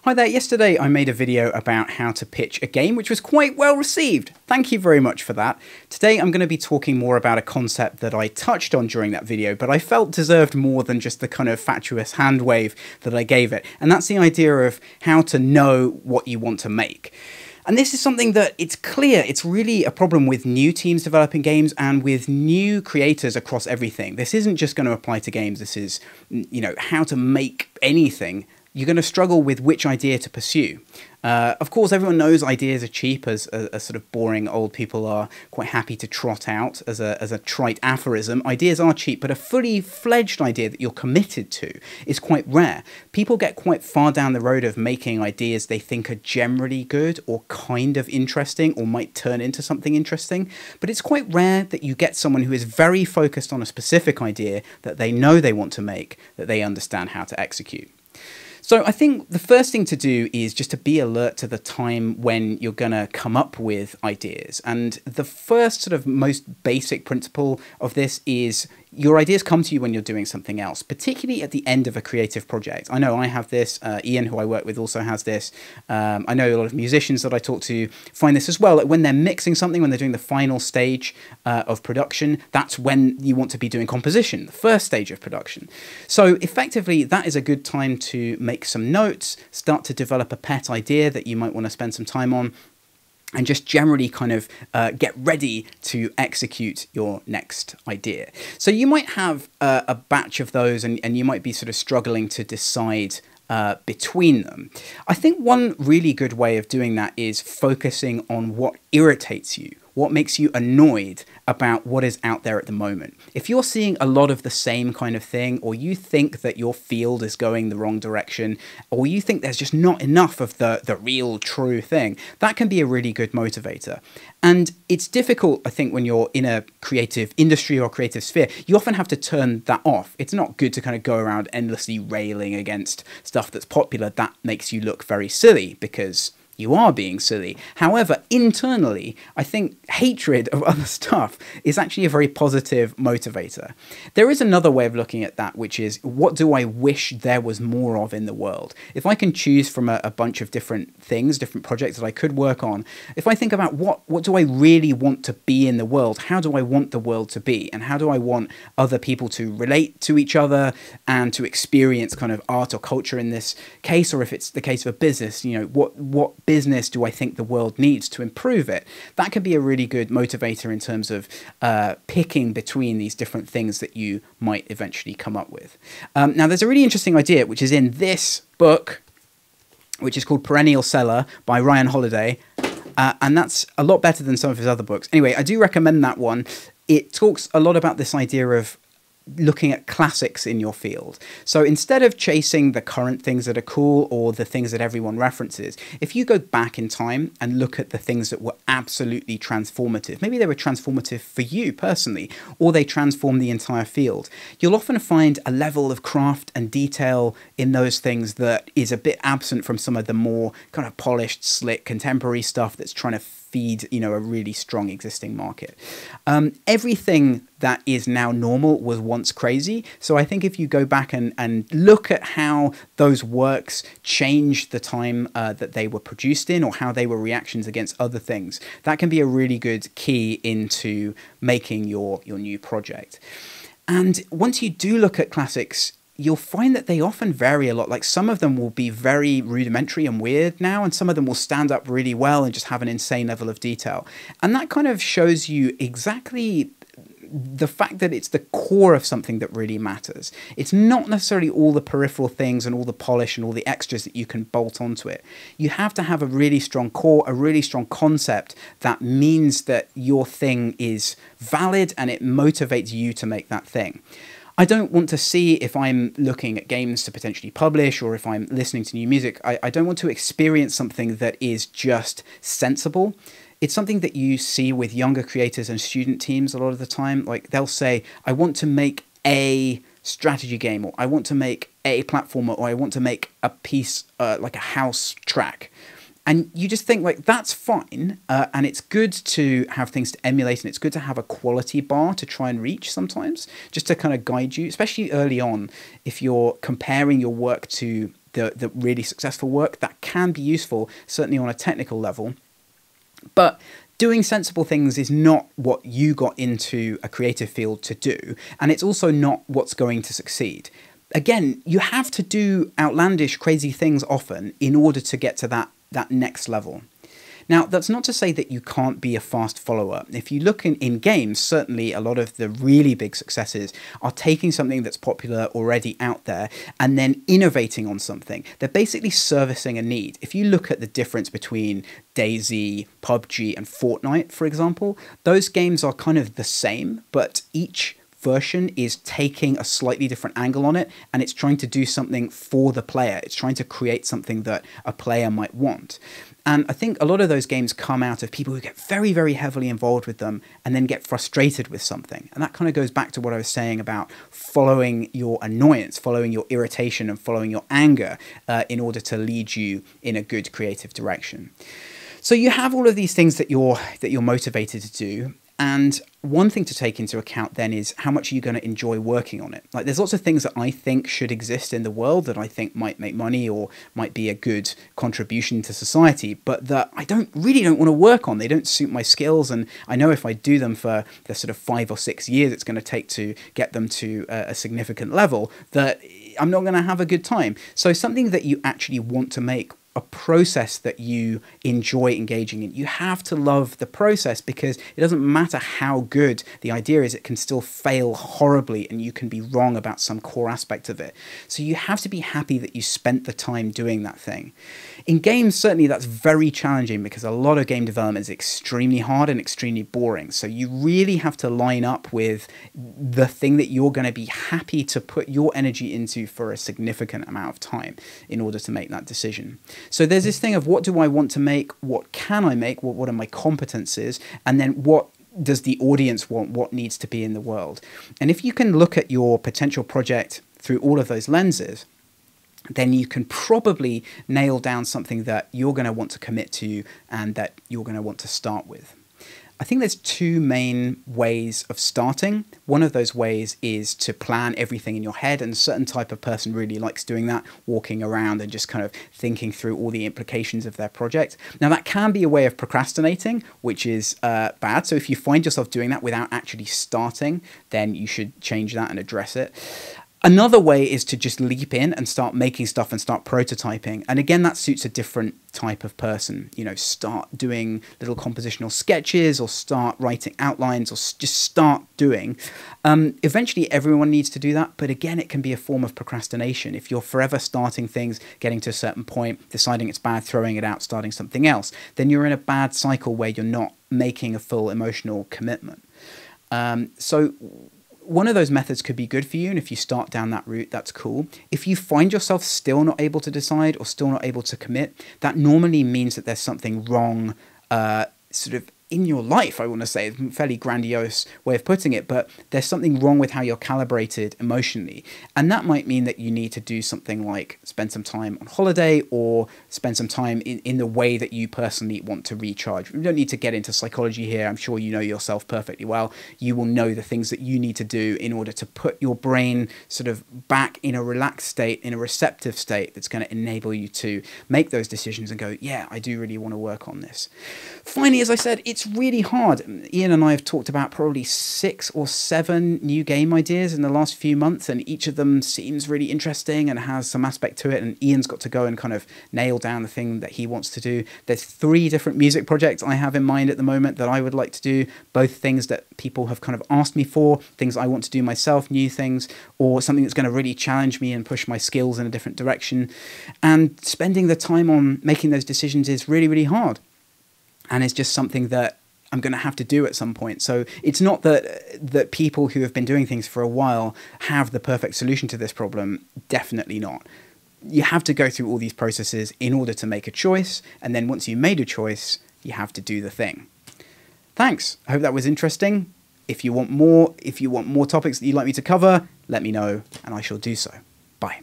Hi there, yesterday I made a video about how to pitch a game which was quite well received. Thank you very much for that. Today I'm going to be talking more about a concept that I touched on during that video, but I felt deserved more than just the kind of fatuous hand wave that I gave it. And that's the idea of how to know what you want to make. And this is something that it's clear it's really a problem with new teams developing games and with new creators across everything. This isn't just going to apply to games. This is, how to make anything. You're going to struggle with which idea to pursue. Of course, everyone knows ideas are cheap, as sort of boring old people are quite happy to trot out as a trite aphorism. Ideas are cheap, but a fully fledged idea that you're committed to is quite rare. People get quite far down the road of making ideas they think are generally good or kind of interesting or might turn into something interesting. But it's quite rare that you get someone who is very focused on a specific idea that they know they want to make, that they understand how to execute. So I think the first thing to do is just to be alert to the time when you're going to come up with ideas. And the first sort of most basic principle of this is your ideas come to you when you're doing something else, particularly at the end of a creative project. I know I have this. Ian, who I work with, also has this. I know a lot of musicians that I talk to find this as well. Like when they're mixing something, when they're doing the final stage of production, that's when you want to be doing composition, the first stage of production. So effectively, that is a good time to make some notes, start to develop a pet idea that you might want to spend some time on, and just generally kind of get ready to execute your next idea. So you might have a batch of those and you might be sort of struggling to decide between them. I think one really good way of doing that is focusing on what irritates you, what makes you annoyed about what is out there at the moment. If you're seeing a lot of the same kind of thing, or you think that your field is going the wrong direction, or you think there's just not enough of the real true thing, that can be a really good motivator. And it's difficult, I think, when you're in a creative industry or creative sphere, you often have to turn that off. It's not good to kind of go around endlessly railing against stuff that's popular. That makes you look very silly because you are being silly. However, internally, I think hatred of other stuff is actually a very positive motivator. There is another way of looking at that, which is, what do I wish there was more of in the world? If I can choose from a bunch of different things, different projects that I could work on, if I think about what do I really want to be in the world, how do I want the world to be, and how do I want other people to relate to each other and to experience kind of art or culture in this case, or if it's the case of a business, what business do I think the world needs to improve it? That can be a really good motivator in terms of picking between these different things that you might eventually come up with. Now, there's a really interesting idea, which is in this book, which is called Perennial Seller by Ryan Holiday. And that's a lot better than some of his other books. Anyway, I do recommend that one. It talks a lot about this idea of looking at classics in your field. So instead of chasing the current things that are cool or the things that everyone references, if you go back in time and look at the things that were absolutely transformative, maybe they were transformative for you personally, or they transformed the entire field, you'll often find a level of craft and detail in those things that is a bit absent from some of the more kind of polished, slick, contemporary stuff that's trying to feed, a really strong existing market. Everything that is now normal was once crazy. So I think if you go back and look at how those works changed the time that they were produced in, or how they were reactions against other things, that can be a really good key into making your new project. And once you do look at classics, you'll find that they often vary a lot. Like some of them will be very rudimentary and weird now, and some of them will stand up really well and just have an insane level of detail. And that kind of shows you exactly the fact that it's the core of something that really matters. It's not necessarily all the peripheral things and all the polish and all the extras that you can bolt onto it. You have to have a really strong core, a really strong concept that means that your thing is valid and it motivates you to make that thing. I don't want to see, if I'm looking at games to potentially publish or if I'm listening to new music, I don't want to experience something that is just sensible. It's something that you see with younger creators and student teams a lot of the time. Like they'll say, I want to make a strategy game, or I want to make a platformer, or I want to make a piece like a house track. And you just think, like, that's fine, and it's good to have things to emulate, and it's good to have a quality bar to try and reach sometimes, just to kind of guide you, especially early on, if you're comparing your work to the really successful work, that can be useful, certainly on a technical level. But doing sensible things is not what you got into a creative field to do, and it's also not what's going to succeed. Again, you have to do outlandish, crazy things often in order to get to that next level. Now, that's not to say that you can't be a fast follower. If you look in games, certainly a lot of the really big successes are taking something that's popular already out there and then innovating on something. They're basically servicing a need. If you look at the difference between DayZ, PUBG, and Fortnite, for example, those games are kind of the same, but each version is taking a slightly different angle on it, and it's trying to do something for the player. It's trying to create something that a player might want. And I think a lot of those games come out of people who get very, very heavily involved with them and then get frustrated with something. And that kind of goes back to what I was saying about following your annoyance, following your irritation, and following your anger in order to lead you in a good creative direction. So you have all of these things that you're motivated to do. And one thing to take into account then is how much are you going to enjoy working on it? Like, there's lots of things that I think should exist in the world that I think might make money or might be a good contribution to society, but that I really don't want to work on. They don't suit my skills, and I know if I do them for the sort of 5 or 6 years it's going to take to get them to a significant level, that I'm not going to have a good time. So something that you actually want to make, a process that you enjoy engaging in. You have to love the process, because it doesn't matter how good the idea is, it can still fail horribly and you can be wrong about some core aspect of it. So you have to be happy that you spent the time doing that thing. In games, certainly that's very challenging, because a lot of game development is extremely hard and extremely boring. So you really have to line up with the thing that you're going to be happy to put your energy into for a significant amount of time in order to make that decision. So there's this thing of, what do I want to make? What can I make? What are my competences? And then what does the audience want? What needs to be in the world? And if you can look at your potential project through all of those lenses, then you can probably nail down something that you're going to want to commit to and that you're going to want to start with. I think there's two main ways of starting. One of those ways is to plan everything in your head, and a certain type of person really likes doing that, walking around and just kind of thinking through all the implications of their project. Now, that can be a way of procrastinating, which is bad. So if you find yourself doing that without actually starting, then you should change that and address it. Another way is to just leap in and start making stuff and start prototyping. And again, that suits a different type of person. You know, start doing little compositional sketches, or start writing outlines, or just start doing. Eventually, everyone needs to do that. But again, it can be a form of procrastination. If you're forever starting things, getting to a certain point, deciding it's bad, throwing it out, starting something else, then you're in a bad cycle where you're not making a full emotional commitment. So one of those methods could be good for you, and if you start down that route, that's cool. If you find yourself still not able to decide or still not able to commit, that normally means that there's something wrong sort of in your life, I want to say. It's a fairly grandiose way of putting it, but there's something wrong with how you're calibrated emotionally. And that might mean that you need to do something like spend some time on holiday, or spend some time in the way that you personally want to recharge. We don't need to get into psychology here. I'm sure you know yourself perfectly well. You will know the things that you need to do in order to put your brain sort of back in a relaxed state, in a receptive state, that's going to enable you to make those decisions and go, yeah, I do really want to work on this. Finally, as I said, it's really hard. Ian and I have talked about probably 6 or 7 new game ideas in the last few months, and each of them seems really interesting and has some aspect to it, and Ian's got to go and kind of nail down the thing that he wants to do. There's 3 different music projects I have in mind at the moment that I would like to do, both things that people have kind of asked me for, things I want to do myself, new things, or something that's going to really challenge me and push my skills in a different direction. And spending the time on making those decisions is really, really hard. And it's just something that I'm going to have to do at some point. So it's not that people who have been doing things for a while have the perfect solution to this problem. Definitely not. You have to go through all these processes in order to make a choice. And then once you've made a choice, you have to do the thing. Thanks. I hope that was interesting. If you want more topics that you'd like me to cover, let me know and I shall do so. Bye.